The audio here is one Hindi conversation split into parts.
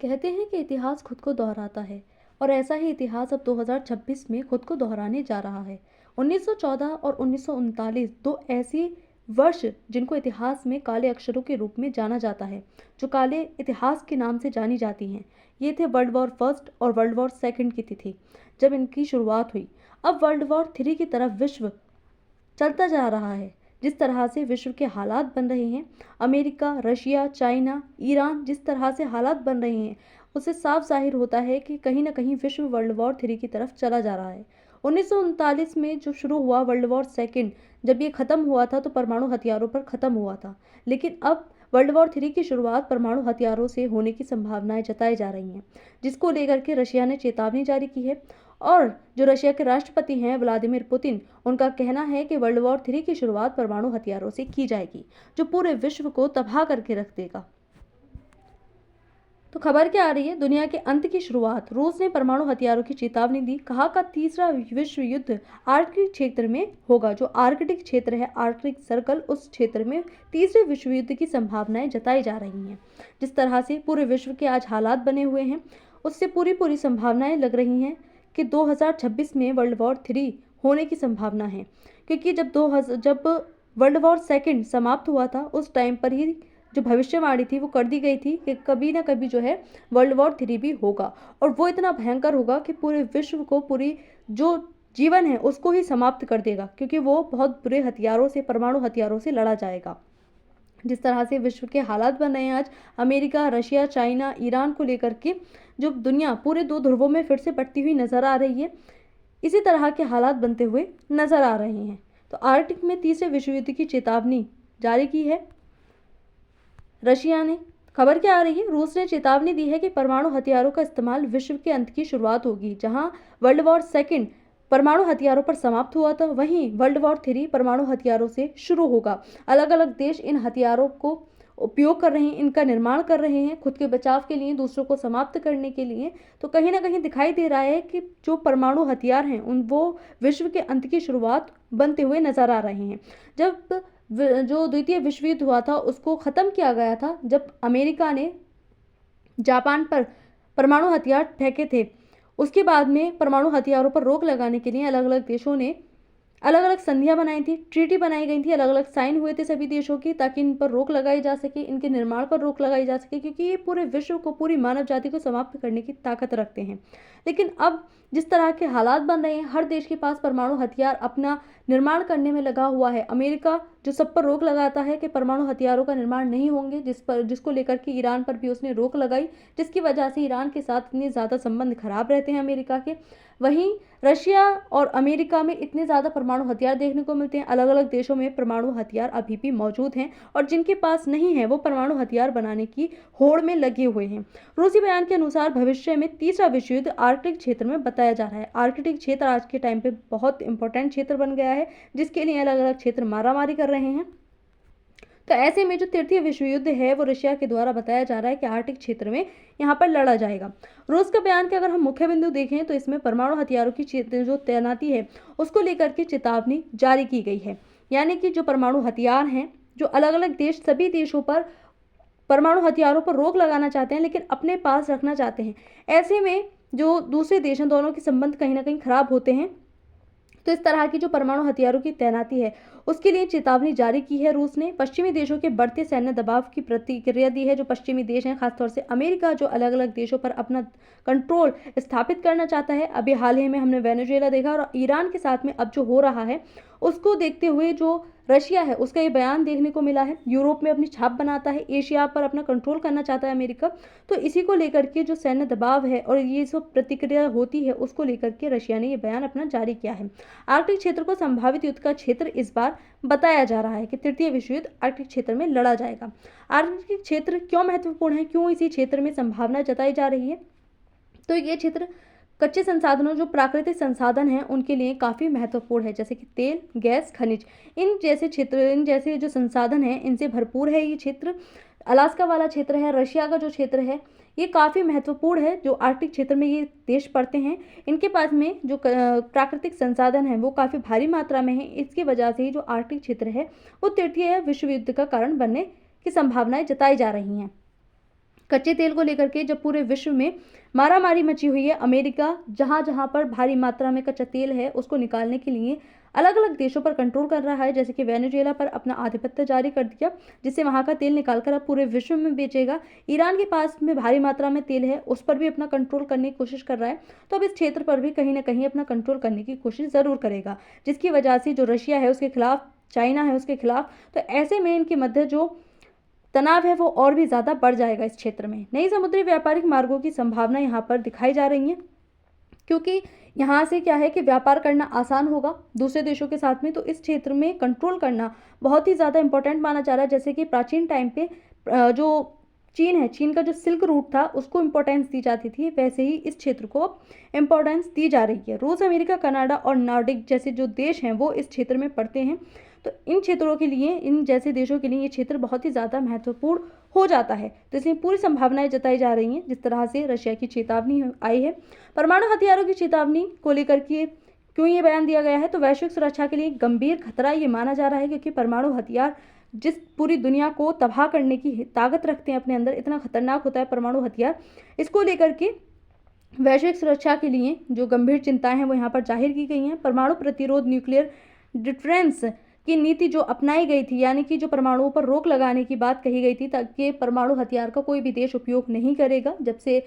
कहते हैं कि इतिहास खुद को दोहराता है और ऐसा ही इतिहास अब 2026 में खुद को दोहराने जा रहा है। 1914 और 1939 दो ऐसी वर्ष जिनको इतिहास में काले अक्षरों के रूप में जाना जाता है, जो काले इतिहास के नाम से जानी जाती हैं। ये थे वर्ल्ड वॉर फर्स्ट और वर्ल्ड वॉर सेकंड की तिथि जब इनकी शुरुआत हुई। अब वर्ल्ड वॉर थ्री की तरफ विश्व चलता जा रहा है। जिस तरह से विश्व के हालात बन रहे हैं, अमेरिका, रशिया, चाइना, ईरान, जिस तरह से हालात बन रहे हैं, उससे साफ जाहिर होता है कि कहीं ना कहीं विश्व वर्ल्ड वॉर थ्री की तरफ चला जा रहा है। 1939 में जो शुरू हुआ वर्ल्ड वॉर सेकंड, जब ये खत्म हुआ था तो परमाणु हथियारों पर खत्म हुआ था। लेकिन अब वर्ल्ड वॉर थ्री की शुरुआत परमाणु हथियारों से होने की संभावनाएं जताई जा रही हैं, जिसको लेकर के रशिया ने चेतावनी जारी की है। और जो रशिया के राष्ट्रपति हैं व्लादिमीर पुतिन, उनका कहना है कि वर्ल्ड वॉर थ्री की शुरुआत परमाणु हथियारों से की जाएगी, जो पूरे विश्व को तबाह करके रख देगा। तो खबर क्या आ रही है? दुनिया के अंत की शुरुआत। रूस ने परमाणु हथियारों की चेतावनी दी। कहा का तीसरा विश्व युद्ध आर्कटिक क्षेत्र में होगा। जो आर्कटिक क्षेत्र है, आर्कटिक सर्कल, उस क्षेत्र में तीसरे विश्व युद्ध की संभावनाएं जताई जा रही हैं। जिस तरह से पूरे विश्व के आज हालात बने हुए हैं, उससे पूरी संभावनाएं लग रही हैं कि 2026 में वर्ल्ड वॉर थ्री होने की संभावना है। क्योंकि जब वर्ल्ड वॉर सेकंड समाप्त हुआ था, उस टाइम पर ही जो भविष्यवाणी थी वो कर दी गई थी कि कभी ना कभी जो है वर्ल्ड वॉर थ्री भी होगा, और वो इतना भयंकर होगा कि पूरे विश्व को, पूरी जो जीवन है उसको ही समाप्त कर देगा, क्योंकि वो बहुत बुरे हथियारों से, परमाणु हथियारों से लड़ा जाएगा। जिस तरह से विश्व के हालात बन रहे हैं आज, अमेरिका, रशिया, चाइना, ईरान को लेकर के जो दुनिया पूरे दो ध्रुवों में फिर से बंटती हुई नजर आ रही है, इसी तरह के हालात बनते हुए नजर आ रहे हैं। तो आर्कटिक में तीसरे विश्व युद्ध की चेतावनी जारी की है रशिया ने। खबर क्या आ रही है? रूस ने चेतावनी दी है कि परमाणु हथियारों का इस्तेमाल विश्व के अंत की शुरुआत होगी। जहां वर्ल्ड वॉर सेकंड परमाणु हथियारों पर समाप्त हुआ था, वहीं वर्ल्ड वॉर थ्री परमाणु हथियारों से शुरू होगा। अलग अलग देश इन हथियारों को उपयोग कर रहे हैं, इनका निर्माण कर रहे हैं खुद के बचाव के लिए, दूसरों को समाप्त करने के लिए। तो कहीं ना कहीं दिखाई दे रहा है कि जो परमाणु हथियार हैं वो विश्व के अंत की शुरुआत बनते हुए नजर आ रहे हैं। जब जो द्वितीय विश्व युद्ध हुआ था उसको ख़त्म किया गया था, जब अमेरिका ने जापान पर परमाणु हथियार फेंके थे। उसके बाद में परमाणु हथियारों पर रोक लगाने के लिए अलग अलग देशों ने अलग अलग संधियां बनाई थी, ट्रीटी बनाई गई थी, अलग अलग साइन हुए थे सभी देशों की, ताकि इन पर रोक लगाई जा सके, इनके निर्माण पर रोक लगाई जा सके, क्योंकि ये पूरे विश्व को, पूरी मानव जाति को समाप्त करने की ताकत रखते हैं। लेकिन अब जिस तरह के हालात बन रहे हैं, हर देश के पास परमाणु हथियार अपना निर्माण करने में लगा हुआ है। अमेरिका जो सब पर रोक लगाता है कि परमाणु हथियारों का निर्माण नहीं होंगे, जिसको लेकर के ईरान पर भी उसने रोक लगाई, जिसकी वजह से ईरान के साथ इतने ज़्यादा संबंध खराब रहते हैं अमेरिका के। वहीं रशिया और अमेरिका में इतने ज़्यादा परमाणु हथियार देखने को मिलते हैं। अलग अलग देशों में परमाणु हथियार अभी भी मौजूद हैं, और जिनके पास नहीं है वो परमाणु हथियार बनाने की होड़ में लगे हुए हैं। रूसी बयान के अनुसार भविष्य में तीसरा विश्व युद्ध आर्कटिक क्षेत्र में बताया जा रहा है। आर्कटिक क्षेत्र आज के टाइम पे बहुत इंपॉर्टेंट क्षेत्र बन गया है, जिसके लिए अलग अलग क्षेत्र मारामारी कर रहे हैं। तो ऐसे में जो तृतीय विश्व युद्ध है वो रशिया के द्वारा बताया जा रहा है कि आर्कटिक क्षेत्र में यहाँ पर लड़ा जाएगा। रूस का बयान के अगर हम मुख्य बिंदु देखें तो इसमें परमाणु हथियारों की जो तैनाती है उसको लेकर के चेतावनी जारी की गई है। यानी कि जो परमाणु हथियार हैं, जो अलग अलग देश सभी देशों पर परमाणु हथियारों पर रोक लगाना चाहते हैं, लेकिन अपने पास रखना चाहते हैं। ऐसे में जो दूसरे देश हैं, दोनों के संबंध कहीं ना कहीं खराब होते हैं। तो इस तरह की जो परमाणु हथियारों की तैनाती है उसके लिए चेतावनी जारी की है रूस ने। पश्चिमी देशों के बढ़ते सैन्य दबाव की प्रतिक्रिया दी है। जो पश्चिमी देश हैं, खासतौर से अमेरिका, जो अलग अलग देशों पर अपना कंट्रोल स्थापित करना चाहता है। अभी हाल ही में हमने वेनेजुएला देखा, और ईरान के साथ में अब जो हो रहा है उसको देखते हुए जो रशिया है उसका ये बयान देखने को मिला है। यूरोप में अपनी छाप बनाता है, एशिया पर अपना कंट्रोल करना चाहता है अमेरिका। तो इसी को लेकर के जो सैन्य दबाव है और ये जो प्रतिक्रिया होती है उसको लेकर के रशिया ने ये बयान अपना जारी किया है। आर्कटिक क्षेत्र को संभावित युद्ध का क्षेत्र इस बार बताया जा रहा है कि तृतीय विश्व युद्ध आर्कटिक क्षेत्र में लड़ा जाएगा। आर्कटिक क्षेत्र क्यों महत्वपूर्ण है, क्यों इसी क्षेत्र में संभावना जताई जा रही है? तो ये क्षेत्र कच्चे संसाधनों, जो प्राकृतिक संसाधन हैं, उनके लिए काफ़ी महत्वपूर्ण है, जैसे कि तेल, गैस, खनिज, इन जैसे जो संसाधन हैं इनसे भरपूर है ये क्षेत्र। अलास्का वाला क्षेत्र है, रशिया का जो क्षेत्र है, ये काफ़ी महत्वपूर्ण है। जो आर्कटिक क्षेत्र में ये देश पड़ते हैं, इनके पास में जो प्राकृतिक संसाधन है वो काफ़ी भारी मात्रा में है। इसकी वजह से ही जो आर्कटिक क्षेत्र है वो तृतीय विश्व युद्ध का कारण बनने की संभावनाएं जताई जा रही हैं। कच्चे तेल को लेकर के जब पूरे विश्व में मारामारी मची हुई है, अमेरिका जहां जहां पर भारी मात्रा में कच्चा तेल है उसको निकालने के लिए अलग अलग देशों पर कंट्रोल कर रहा है। जैसे कि वेनेजुएला पर अपना आधिपत्य जारी कर दिया, जिससे वहां का तेल निकालकर अब पूरे विश्व में बेचेगा। ईरान के पास में भारी मात्रा में तेल है, उस पर भी अपना कंट्रोल करने की कोशिश कर रहा है। तो अब इस क्षेत्र पर भी कहीं ना कहीं अपना कंट्रोल करने की कोशिश जरूर करेगा, जिसकी वजह से जो रशिया है उसके खिलाफ, चाइना है उसके खिलाफ, तो ऐसे में इनके मध्य जो तनाव है वो और भी ज्यादा बढ़ जाएगा इस क्षेत्र में। नई समुद्री व्यापारिक मार्गों की संभावना यहाँ पर दिखाई जा रही है, क्योंकि यहाँ से क्या है कि व्यापार करना आसान होगा दूसरे देशों के साथ में। तो इस क्षेत्र में कंट्रोल करना बहुत ही ज़्यादा इंपॉर्टेंट माना जा रहा है। जैसे कि प्राचीन टाइम पे जो चीन है, चीन का जो सिल्क रूट था उसको इम्पोर्टेंस दी जाती थी, वैसे ही इस क्षेत्र को इम्पोर्टेंस दी जा रही है। रूस, अमेरिका, कनाडा और नॉर्डिक जैसे जो देश हैं वो इस क्षेत्र में पड़ते हैं। तो इन क्षेत्रों के लिए, इन जैसे देशों के लिए ये क्षेत्र बहुत ही ज़्यादा महत्वपूर्ण हो जाता है। तो इसलिए पूरी संभावनाएं जताई जा रही हैं। जिस तरह से रशिया की चेतावनी आई है, परमाणु हथियारों की चेतावनी को लेकर के क्यों ये बयान दिया गया है, तो वैश्विक सुरक्षा के लिए गंभीर खतरा ये माना जा रहा है, क्योंकि परमाणु हथियार जिस पूरी दुनिया को तबाह करने की ताकत रखते हैं अपने अंदर, इतना खतरनाक होता है परमाणु हथियार। इसको लेकर के वैश्विक सुरक्षा के लिए जो गंभीर चिंताएं हैं वो यहाँ पर जाहिर की गई हैं। परमाणु प्रतिरोध, न्यूक्लियर डिफरेंस की नीति जो अपनाई गई थी, यानी कि जो परमाणुओं पर रोक लगाने की बात कही गई थी ताकि परमाणु हथियार का कोई भी देश उपयोग नहीं करेगा। जब से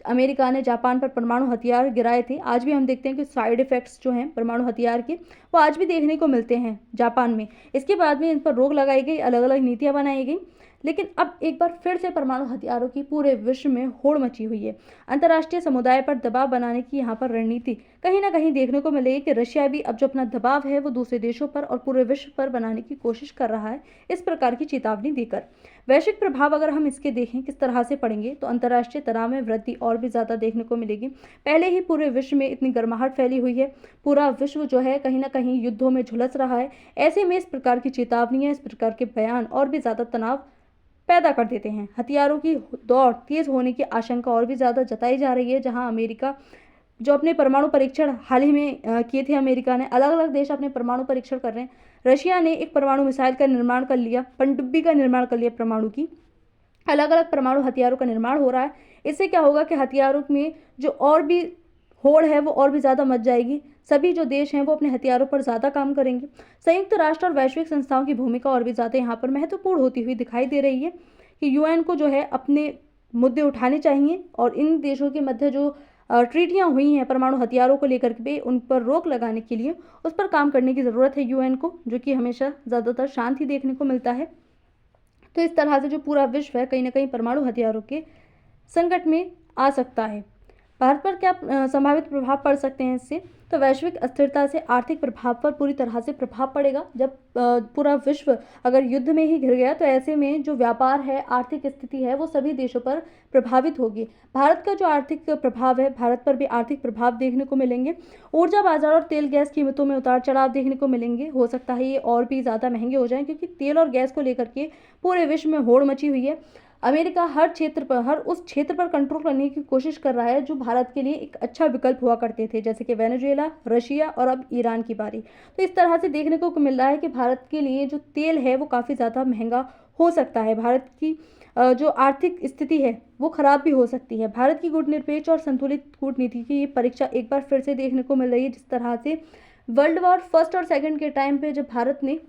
अमेरिका ने जापान पर परमाणु हथियार गिराए थे, आज भी हम देखते हैं कि साइड इफेक्ट्स जो हैं परमाणु हथियार के वो आज भी देखने को मिलते हैं जापान में। इसके बाद में इन पर रोक लगाई गई, अलग अलग नीतियां बनाई गई। लेकिन अब एक बार फिर से परमाणु हथियारों की पूरे विश्व में होड़ मची हुई है। अंतर्राष्ट्रीय समुदाय पर दबाव बनाने की यहाँ पर रणनीति कहीं ना कहीं देखने को मिलेगी कि रशिया भी अब जो अपना दबाव है वो दूसरे देशों पर और पूरे विश्व पर बनाने की कोशिश कर रहा है, इस प्रकार की चेतावनी देकर। वैश्विक प्रभाव अगर हम इसके देखें किस तरह से पड़ेंगे, तो अंतर्राष्ट्रीय तनाव में वृद्धि और भी ज़्यादा देखने को मिलेगी। पहले ही पूरे विश्व में इतनी गर्माहट फैली हुई है, पूरा विश्व जो है कहीं ना कहीं युद्धों में झुलस रहा है। ऐसे में इस प्रकार की चेतावनियां, इस प्रकार के बयान और भी ज़्यादा तनाव पैदा कर देते हैं। हथियारों की दौड़ तेज होने की आशंका और भी ज़्यादा जताई जा रही है। जहां अमेरिका जो अपने परमाणु परीक्षण हाल ही में किए थे, अमेरिका ने, अलग अलग देश अपने परमाणु परीक्षण कर रहे हैं। रशिया ने एक परमाणु मिसाइल का निर्माण कर लिया, पनडुब्बी का निर्माण कर लिया परमाणु की। अलग अलग परमाणु हथियारों का निर्माण हो रहा है। इससे क्या होगा कि हथियारों में जो और भी होड़ है वो और भी ज़्यादा मच जाएगी। सभी जो देश हैं वो अपने हथियारों पर ज़्यादा काम करेंगे। संयुक्त राष्ट्र और वैश्विक संस्थाओं की भूमिका और भी ज़्यादा यहाँ पर महत्वपूर्ण होती हुई दिखाई दे रही है कि यूएन को जो है अपने मुद्दे उठाने चाहिए और इन देशों के मध्य जो ट्रीटियां हुई हैं परमाणु हथियारों को लेकर के उन पर रोक लगाने के लिए उस पर काम करने की ज़रूरत है यूएन को, जो कि हमेशा ज़्यादातर शांति देखने को मिलता है। तो इस तरह से जो पूरा विश्व है कहीं ना कहीं परमाणु हथियारों के संकट में आ सकता है। भारत पर क्या संभावित प्रभाव पड़ सकते हैं इससे, तो वैश्विक अस्थिरता से आर्थिक प्रभाव पर पूरी तरह से प्रभाव पड़ेगा। जब पूरा विश्व अगर युद्ध में ही घिर गया तो ऐसे में जो व्यापार है, आर्थिक स्थिति है, वो सभी देशों पर प्रभावित होगी। भारत का जो आर्थिक प्रभाव है, भारत पर भी आर्थिक प्रभाव देखने को मिलेंगे। ऊर्जा बाजार और तेल गैस कीमतों में उतार चढ़ाव देखने को मिलेंगे। हो सकता है ये और भी ज़्यादा महंगे हो जाएं, क्योंकि तेल और गैस को लेकर के पूरे विश्व में होड़ मची हुई है। अमेरिका हर क्षेत्र पर, हर उस क्षेत्र पर कंट्रोल करने की कोशिश कर रहा है जो भारत के लिए एक अच्छा विकल्प हुआ करते थे, जैसे कि वेनेजुएला, रशिया और अब ईरान की बारी। तो इस तरह से देखने को मिल रहा है कि भारत के लिए जो तेल है वो काफ़ी ज़्यादा महंगा हो सकता है। भारत की जो आर्थिक स्थिति है वो खराब भी हो सकती है। भारत की कूटनिरपेक्ष और संतुलित कूटनीति की परीक्षा एक बार फिर से देखने को मिल रही है। जिस तरह से वर्ल्ड वॉर फर्स्ट और सेकंड के टाइम पे जब भारत ने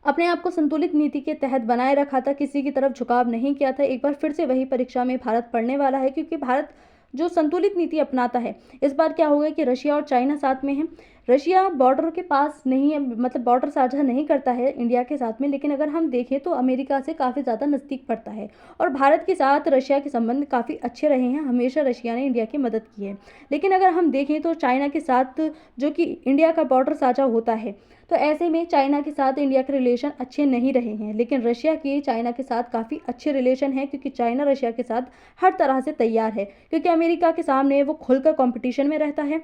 अपने आप को संतुलित नीति के तहत बनाए रखा था, किसी की तरफ झुकाव नहीं किया था, एक बार फिर से वही परीक्षा में भारत पढ़ने वाला है, क्योंकि भारत जो संतुलित नीति अपनाता है। इस बार क्या होगा कि रशिया और चाइना साथ में है। रशिया बॉर्डर के पास नहीं है, मतलब बॉर्डर साझा नहीं करता है इंडिया के साथ में, लेकिन अगर हम देखें तो अमेरिका से काफ़ी ज़्यादा नज़दीक पड़ता है और भारत के साथ रशिया के संबंध काफ़ी अच्छे रहे हैं। हमेशा रशिया ने इंडिया की मदद की है। लेकिन अगर हम देखें तो चाइना के साथ जो कि इंडिया का बॉर्डर साझा होता है, तो ऐसे में चाइना के साथ इंडिया के रिलेशन अच्छे नहीं रहे हैं। लेकिन रशिया के चाइना के साथ काफ़ी अच्छे रिलेशन हैं, क्योंकि चाइना रशिया के साथ हर तरह से तैयार है, क्योंकि अमेरिका के सामने वो खुलकर कंपटीशन में रहता है,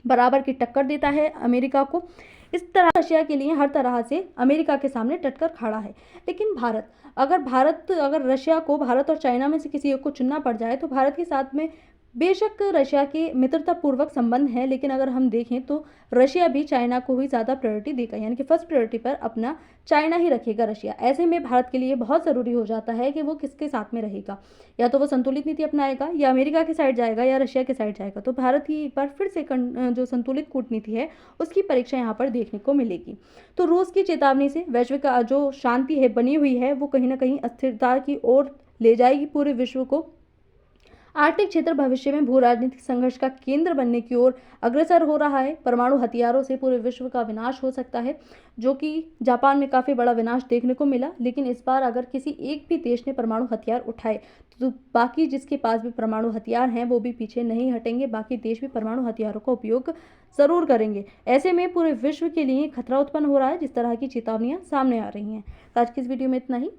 बराबर की टक्कर देता है अमेरिका को। इस तरह रशिया के लिए हर तरह से अमेरिका के सामने डटकर खड़ा है। लेकिन भारत अगर रशिया को भारत और चाइना में से किसी एक को चुनना पड़ जाए तो भारत के साथ में बेशक रशिया के मित्रतापूर्वक संबंध हैं, लेकिन अगर हम देखें तो रशिया भी चाइना को ही ज़्यादा प्रायोरिटी देगा, यानी कि फर्स्ट प्रायोरिटी पर अपना चाइना ही रखेगा रशिया। ऐसे में भारत के लिए बहुत ज़रूरी हो जाता है कि वो किसके साथ में रहेगा, या तो वो संतुलित नीति अपनाएगा, या अमेरिका की साइड जाएगा, या रशिया की साइड जाएगा। तो भारत की एक बार फिर से जो संतुलित कूटनीति है उसकी परीक्षा यहाँ पर देखने को मिलेगी। तो रूस की चेतावनी से वैश्विक जो शांति है बनी हुई है वो कहीं ना कहीं अस्थिरता की ओर ले जाएगी पूरे विश्व को। आर्कटिक क्षेत्र भविष्य में भू राजनीतिक संघर्ष का केंद्र बनने की ओर अग्रसर हो रहा है। परमाणु हथियारों से पूरे विश्व का विनाश हो सकता है, जो कि जापान में काफ़ी बड़ा विनाश देखने को मिला। लेकिन इस बार अगर किसी एक भी देश ने परमाणु हथियार उठाए तो बाकी जिसके पास भी परमाणु हथियार हैं वो भी पीछे नहीं हटेंगे, बाकी देश भी परमाणु हथियारों का उपयोग ज़रूर करेंगे। ऐसे में पूरे विश्व के लिए खतरा उत्पन्न हो रहा है, जिस तरह की चेतावनियाँ सामने आ रही हैं। आज की इस वीडियो में इतना ही।